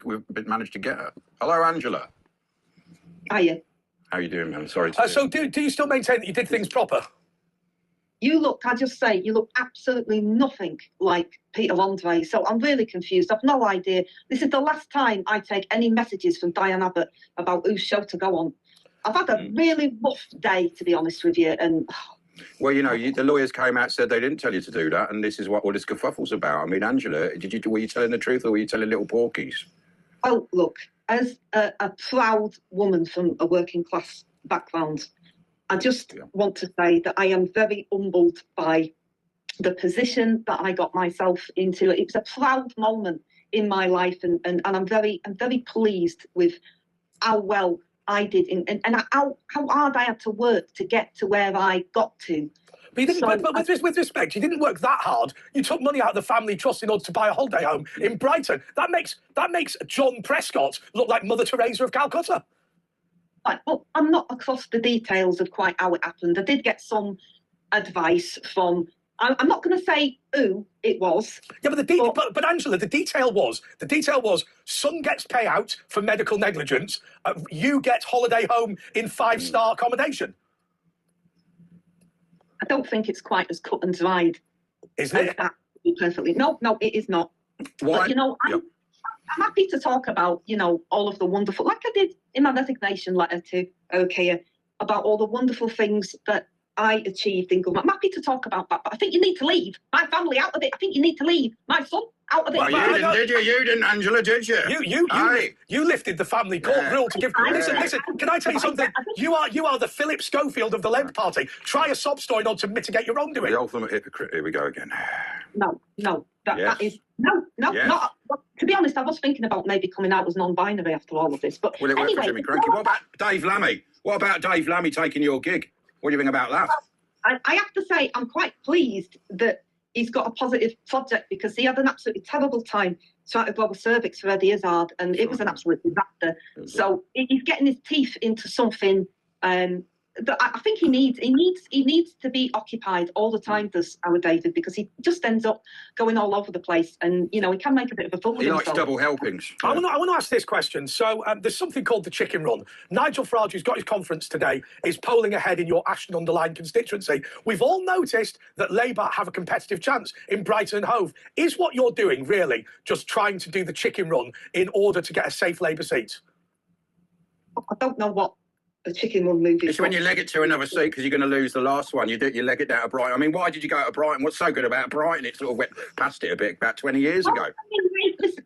we've managed to get her. Hello, Angela. Hiya. How are you doing, man? Sorry to So do you still maintain that you did things proper? You look, I just say, you look absolutely nothing like Peter Andre. So I'm really confused. I've no idea. This is the last time I take any messages from Diane Abbott about whose show to go on. I've had a really rough day, to be honest with you. And well, you know, the lawyers came out and said they didn't tell you to do that, and this is what all this kerfuffle's about. I mean, Angela, were you telling the truth or were you telling little porkies? well, look, as a proud woman from a working class background, I just want to say that I am very humbled by the position that I got myself into. It was a proud moment in my life, and I'm very pleased with how well I did and how hard I had to work to get to where I got to. But you didn't. But with respect, you didn't work that hard. You took money out of the family trust in order to buy a holiday home in Brighton. That makes John Prescott look like Mother Teresa of Calcutta. Right, well, I'm not across the details of quite how it happened. I did get some advice from. I'm not going to say who it was. Yeah, but Angela, the detail was son gets payout for medical negligence. You get holiday home in 5-star accommodation. I don't think it's quite as cut and dried. Is it? Perfectly. No, it is not. Why? But, you know, I'm happy to talk about, you know, all of the wonderful, like I did in my resignation letter to Okea, about all the wonderful things that I achieved in government. I'm happy to talk about that, but I think you need to leave my family out of it. I think you need to leave my son out of it. Well, you didn't, did you? You didn't, Angela, did you? You lifted the family court rule to give. Listen. Can I tell you something? You are the Philip Schofield of the Labour Party. Try a sob story in order to mitigate your wrongdoing. The ultimate hypocrite. Here we go again. No. That is not. To be honest, I was thinking about maybe coming out as non-binary after all of this. But well, it anyway, worked for Jimmy Cranky. What about Dave Lammy? What about Dave Lammy taking your gig? What do you think about that? I have to say, I'm quite pleased that he's got a positive project, because he had an absolutely terrible time trying to grow a cervix for Eddie Izzard, and it was an absolute disaster. So he's getting his teeth into something that I think he needs to be occupied all the time, does our David, because he just ends up going all over the place, and you know, he can make a bit of a fool of himself. He likes double helpings. I want to ask this question. So there's something called the chicken run. Nigel Farage, who's got his conference today, is polling ahead in your Ashton-under-Lyne constituency. We've all noticed that Labour have a competitive chance in Brighton and Hove. Is what you're doing really just trying to do the chicken run in order to get a safe Labour seat? I don't know what a chicken run movie. It's when you leg it to another seat because you're going to lose the last one. You leg it down to Brighton. I mean, why did you go to Brighton? What's so good about Brighton? It sort of went past it a bit about 20 years ago. I mean, listen,